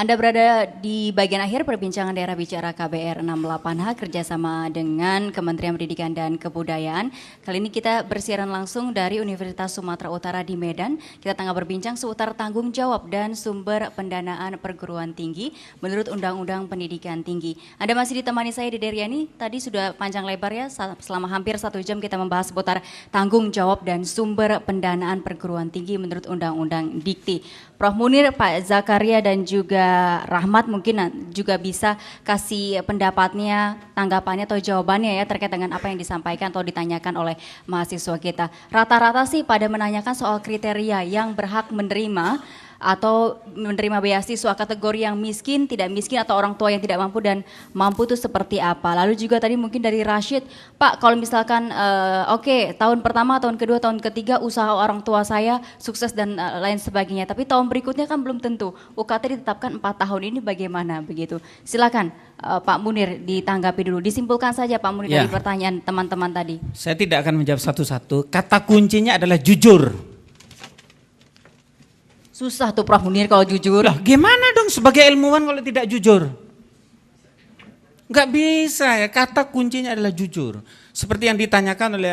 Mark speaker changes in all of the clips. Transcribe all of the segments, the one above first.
Speaker 1: Anda berada di bagian akhir perbincangan daerah bicara KBR 68H kerjasama dengan Kementerian Pendidikan dan Kebudayaan. Kali ini kita bersiaran langsung dari Universitas Sumatera Utara di Medan. Kita tengah berbincang seputar tanggung jawab dan sumber pendanaan perguruan tinggi menurut Undang-Undang Pendidikan Tinggi. Anda masih ditemani saya di Deryani. Tadi sudah panjang lebar ya, selama hampir 1 jam kita membahas seputar tanggung jawab dan sumber pendanaan perguruan tinggi menurut Undang-Undang Dikti. Prof. Munir, Pak Zakaria dan juga Rahmat mungkin juga bisa kasih pendapatnya, tanggapannya atau jawabannya ya terkait dengan apa yang disampaikan atau ditanyakan oleh mahasiswa kita. Rata-rata sih pada menanyakan soal kriteria yang berhak menerima atau menerima beasiswa, kategori yang miskin, tidak miskin, atau orang tua yang tidak mampu dan mampu itu seperti apa. Lalu juga tadi mungkin dari Rashid, Pak kalau misalkan oke, tahun pertama, tahun kedua, tahun ketiga usaha orang tua saya sukses dan lain sebagainya, tapi tahun berikutnya kan belum tentu. UKT ditetapkan 4 tahun ini bagaimana begitu. Silakan Pak Munir ditanggapi dulu, disimpulkan saja Pak Munir dari pertanyaan teman-teman tadi.
Speaker 2: Saya tidak akan menjawab satu-satu, kata kuncinya adalah jujur.
Speaker 1: Susah tuh Prof. Munir kalau jujur.
Speaker 2: Lah gimana dong sebagai ilmuwan kalau tidak jujur? Nggak bisa ya, kata kuncinya adalah jujur. Seperti yang ditanyakan oleh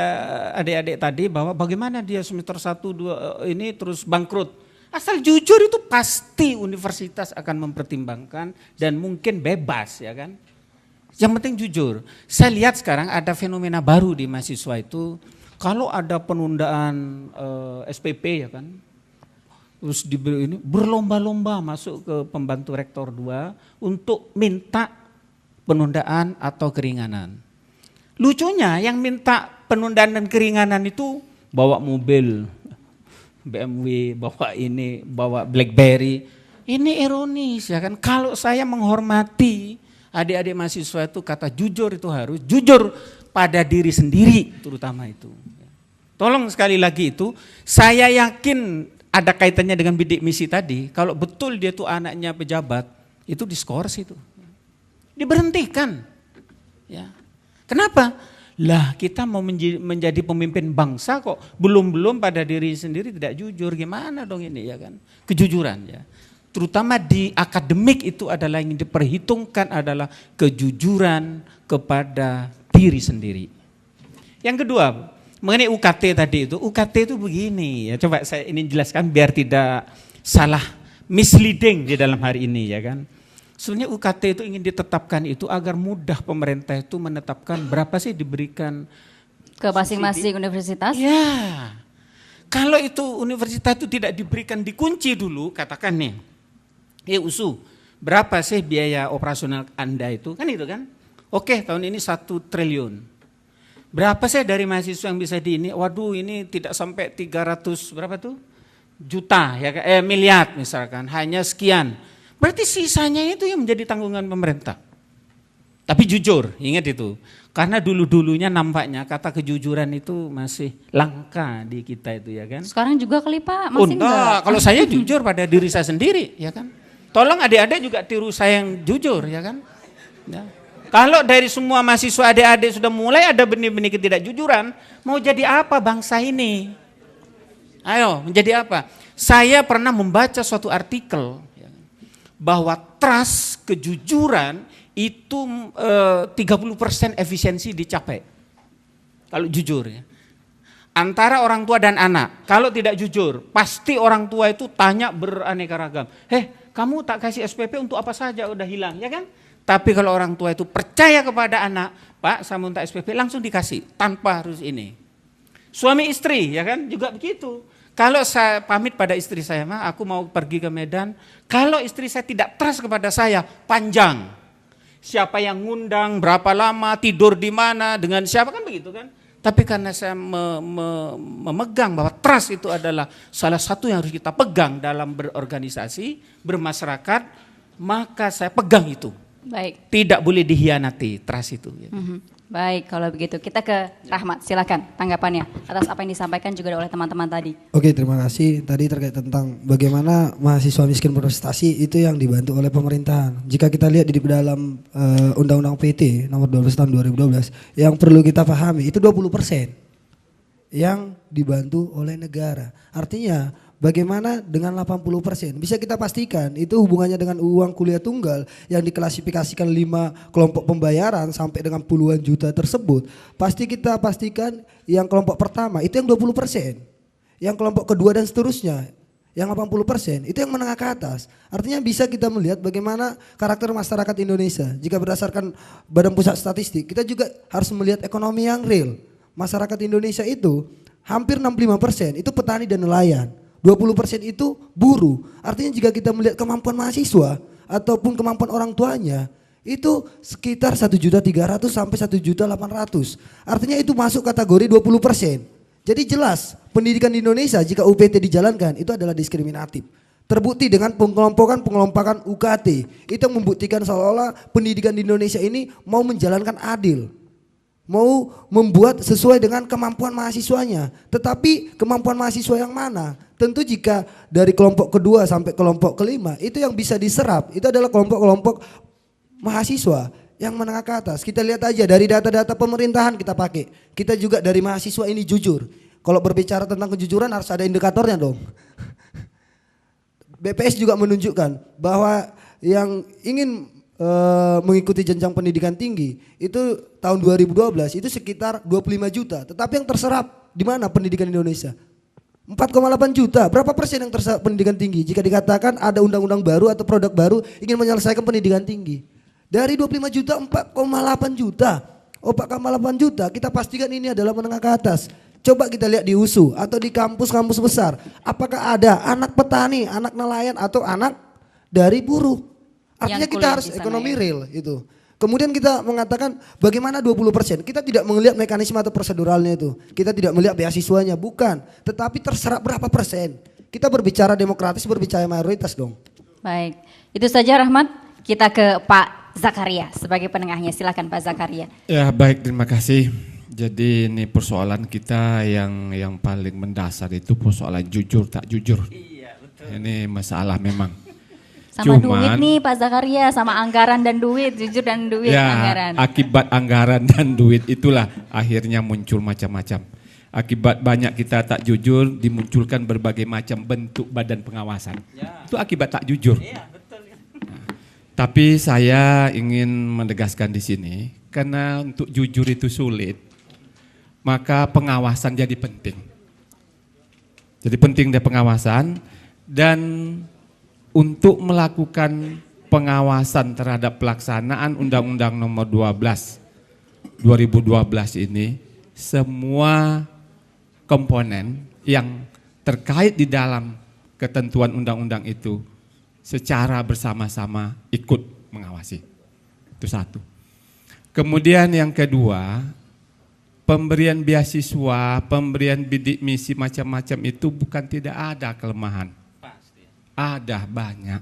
Speaker 2: adik-adik tadi bahwa bagaimana dia semester 1, 2 ini terus bangkrut. Asal jujur itu pasti universitas akan mempertimbangkan dan mungkin bebas ya kan. Yang penting jujur. Saya lihat sekarang ada fenomena baru di mahasiswa itu, kalau ada penundaan SPP ya kan, terus diberi ini berlomba-lomba masuk ke pembantu rektor 2 untuk minta penundaan atau keringanan. Lucunya yang minta penundaan dan keringanan itu bawa mobil BMW, bawa BlackBerry. Ini ironis ya kan. Kalau saya menghormati adik-adik mahasiswa itu, kata jujur itu harus jujur pada diri sendiri terutama itu. Tolong sekali lagi itu, saya yakin ada kaitannya dengan bidik misi tadi. Kalau betul dia tuh anaknya pejabat, itu diskors itu, diberhentikan. Ya, kenapa? Lah kita mau menjadi pemimpin bangsa kok belum pada diri sendiri tidak jujur, gimana dong ini ya kan? Kejujuran ya, terutama di akademik itu adalah yang diperhitungkan adalah kejujuran kepada diri sendiri. Yang kedua, mengenai UKT tadi itu, UKT itu begini ya, coba saya ini jelaskan biar tidak salah misleading di dalam hari ini ya kan. Sebenarnya UKT itu ingin ditetapkan itu agar mudah pemerintah itu menetapkan berapa sih diberikan
Speaker 1: ke masing-masing universitas.
Speaker 2: Ya, kalau itu universitas itu tidak diberikan dikunci dulu, katakan nih, USU berapa sih biaya operasional Anda itu, kan itu kan. Oke, tahun ini 1 triliun. Berapa sih dari mahasiswa yang bisa di ini? Waduh, ini tidak sampai 300 berapa tuh? Juta ya, miliar misalkan, hanya sekian. Berarti sisanya itu yang menjadi tanggungan pemerintah. Tapi jujur, ingat itu. Karena dulu-dulunya nampaknya kata kejujuran itu masih langka di kita itu ya kan.
Speaker 1: Sekarang juga kali Pak, masih enggak?
Speaker 2: Kalau saya jujur pada diri saya sendiri ya kan. Tolong adik-adik juga tiru saya yang jujur ya kan. Ya. Kalau dari semua mahasiswa adik-adik sudah mulai ada benih-benih ketidakjujuran, mau jadi apa bangsa ini? Ayo, menjadi apa? Saya pernah membaca suatu artikel bahwa trust, kejujuran itu 30% efisiensi dicapai. Kalau jujur ya. Antara orang tua dan anak, kalau tidak jujur, pasti orang tua itu tanya beraneka ragam. Kamu tak kasih SPP untuk apa saja, udah hilang ya kan? Tapi kalau orang tua itu percaya kepada anak, Pak saya minta SPP langsung dikasih tanpa harus ini. Suami istri ya kan juga begitu. Kalau saya pamit pada istri saya, aku mau pergi ke Medan. Kalau istri saya tidak trust kepada saya, panjang. Siapa yang ngundang, berapa lama, tidur di mana, dengan siapa kan begitu kan. Tapi karena saya memegang bahwa trust itu adalah salah satu yang harus kita pegang dalam berorganisasi, bermasyarakat, maka saya pegang itu.
Speaker 1: Baik.
Speaker 2: Tidak boleh dihianati trust itu.
Speaker 1: Baik, kalau begitu kita ke Rahmat, silakan tanggapannya atas apa yang disampaikan juga oleh teman-teman tadi.
Speaker 3: Oke, terima kasih. Tadi terkait tentang bagaimana mahasiswa miskin berprestasi itu yang dibantu oleh pemerintahan. Jika kita lihat di dalam Undang-Undang PT nomor 12 tahun 2012, yang perlu kita pahami itu 20% yang dibantu oleh negara. Artinya bagaimana dengan 80%? Bisa kita pastikan itu hubungannya dengan uang kuliah tunggal yang diklasifikasikan 5 kelompok pembayaran sampai dengan puluhan juta tersebut. Pasti kita pastikan yang kelompok pertama itu yang 20%. Yang kelompok kedua dan seterusnya yang 80% itu yang menengah ke atas. Artinya bisa kita melihat bagaimana karakter masyarakat Indonesia. Jika berdasarkan Badan Pusat Statistik, kita juga harus melihat ekonomi yang real. Masyarakat Indonesia itu hampir 65% itu petani dan nelayan. 20% itu buruh. Artinya jika kita melihat kemampuan mahasiswa ataupun kemampuan orang tuanya, itu sekitar 1.300.000 sampai 1.800.000. Artinya itu masuk kategori 20%. Jadi jelas pendidikan di Indonesia jika UPT dijalankan itu adalah diskriminatif. Terbukti dengan pengelompokan UKT. Itu yang membuktikan seolah-olah pendidikan di Indonesia ini mau menjalankan adil. Mau membuat sesuai dengan kemampuan mahasiswanya. Tetapi kemampuan mahasiswa yang mana? Tentu jika dari kelompok kedua sampai kelompok kelima itu yang bisa diserap. Itu adalah kelompok-kelompok mahasiswa yang menengah ke atas. Kita lihat aja dari data-data pemerintahan kita pakai. Kita juga dari mahasiswa ini jujur. Kalau berbicara tentang kejujuran harus ada indikatornya dong. BPS juga menunjukkan bahwa yang ingin mengikuti jenjang pendidikan tinggi itu tahun 2012 itu sekitar 25 juta. Tetapi yang terserap di mana pendidikan Indonesia? 4,8 juta. Berapa persen yang terserap pendidikan tinggi? Jika dikatakan ada undang-undang baru atau produk baru ingin menyelesaikan pendidikan tinggi. Dari 25 juta 4,8 juta. 4,8 juta kita pastikan ini adalah menengah ke atas. Coba kita lihat di USU atau di kampus-kampus besar. Apakah ada anak petani, anak nelayan atau anak dari buruh? Artinya kita harus ekonomi real itu. Kemudian kita mengatakan bagaimana 20%. Kita tidak melihat mekanisme atau proseduralnya itu. Kita tidak melihat beasiswanya, bukan. Tetapi terserap berapa persen. Kita berbicara demokratis, berbicara mayoritas dong.
Speaker 1: Baik, itu saja Rahmat. Kita ke Pak Zakaria sebagai penengahnya. Silakan Pak Zakaria.
Speaker 4: Ya baik, terima kasih. Jadi ini persoalan kita yang paling mendasar itu persoalan jujur tak jujur. Iya betul. Ini masalah memang.
Speaker 1: Sama duit nih Pak Zakaria, sama anggaran dan duit, jujur dan duit
Speaker 4: ya,
Speaker 1: anggaran.
Speaker 4: Akibat anggaran dan duit itulah akhirnya muncul macam-macam. Akibat banyak kita tak jujur dimunculkan berbagai macam bentuk badan pengawasan. Ya. Itu akibat tak jujur. Iya, betul. Nah, tapi saya ingin menegaskan di sini karena untuk jujur itu sulit, maka pengawasan jadi penting. Jadi penting dia pengawasan dan untuk melakukan pengawasan terhadap pelaksanaan Undang-Undang Nomor 12 2012 ini, semua komponen yang terkait di dalam ketentuan undang-undang itu secara bersama-sama ikut mengawasi. Itu satu. Kemudian yang kedua, pemberian beasiswa, pemberian bidik misi macam-macam itu bukan tidak ada kelemahan. Ada banyak.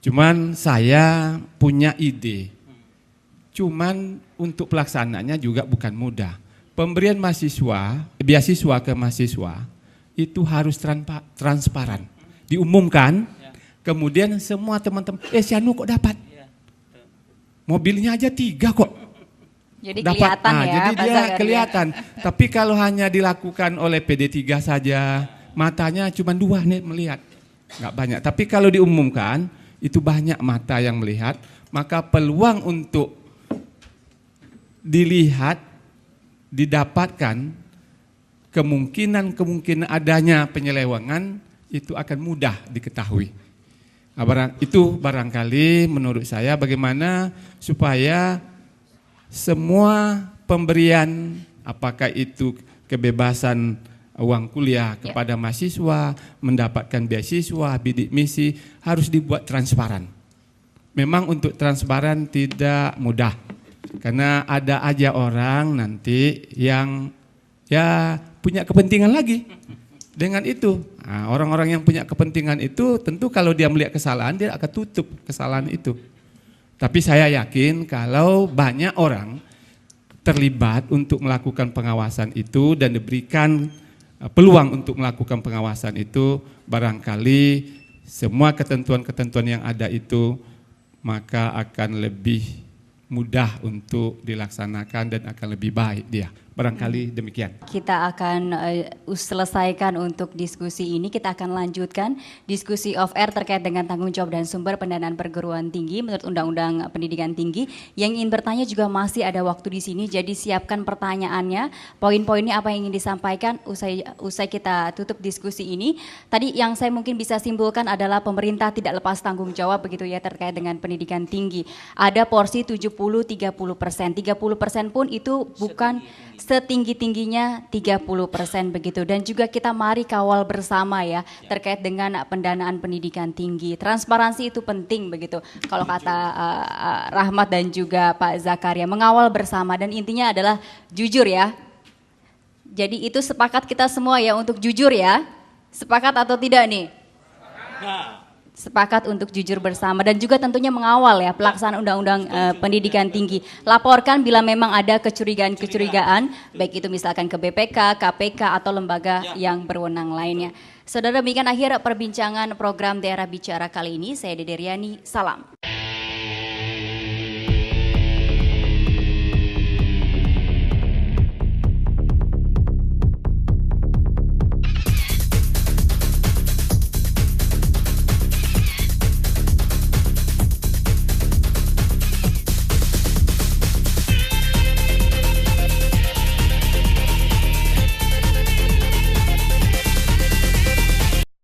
Speaker 4: Cuman saya punya ide. Cuman untuk pelaksanaannya juga bukan mudah. Pemberian beasiswa ke mahasiswa itu harus transparan. Diumumkan, kemudian semua teman-teman, si Anu kok dapat? Mobilnya aja 3 kok.
Speaker 1: Jadi dapat, kelihatan ya.
Speaker 4: Jadi dia kelihatan. Tapi kalau hanya dilakukan oleh PD3 saja, matanya cuma 2 nih melihat. Enggak banyak. Tapi kalau diumumkan, itu banyak mata yang melihat, maka peluang untuk dilihat, didapatkan kemungkinan adanya penyelewengan itu akan mudah diketahui. Nah, itu barangkali menurut saya bagaimana supaya semua pemberian, apakah itu kebebasan uang kuliah kepada mahasiswa, mendapatkan beasiswa, bidik misi, harus dibuat transparan. Memang untuk transparan tidak mudah, karena ada aja orang nanti yang punya kepentingan lagi dengan itu. Nah, orang-orang yang punya kepentingan itu tentu kalau dia melihat kesalahan, dia akan tutup kesalahan itu. Tapi saya yakin kalau banyak orang terlibat untuk melakukan pengawasan itu dan diberikan peluang untuk melakukan pengawasan itu, barangkali semua ketentuan-ketentuan yang ada itu maka akan lebih mudah untuk dilaksanakan dan akan lebih baik dia Barangkali demikian.
Speaker 1: Kita akan selesaikan untuk diskusi ini. Kita akan lanjutkan diskusi off air terkait dengan tanggung jawab dan sumber pendanaan perguruan tinggi menurut Undang-Undang Pendidikan Tinggi. Yang ingin bertanya juga masih ada waktu di sini. Jadi siapkan pertanyaannya. Poin-poinnya apa yang ingin disampaikan usai kita tutup diskusi ini. Tadi yang saya mungkin bisa simpulkan adalah pemerintah tidak lepas tanggung jawab begitu ya terkait dengan pendidikan tinggi. Ada porsi 70-30%. 30% pun itu bukan setinggi-tingginya 30% begitu. Dan juga kita mari kawal bersama ya terkait dengan pendanaan pendidikan tinggi. Transparansi itu penting begitu. Kalau kata Rahmat dan juga Pak Zakaria, mengawal bersama dan intinya adalah jujur ya. Jadi itu sepakat kita semua ya untuk jujur ya. Sepakat atau tidak nih? Sepakat untuk jujur bersama dan juga tentunya mengawal ya pelaksanaan undang-undang pendidikan tinggi. Laporkan bila memang ada kecurigaan-kecurigaan, baik itu misalkan ke BPK, KPK atau lembaga yang berwenang lainnya. Saudara, demikian akhir perbincangan program Daerah Bicara kali ini. Saya Dede Riani, salam.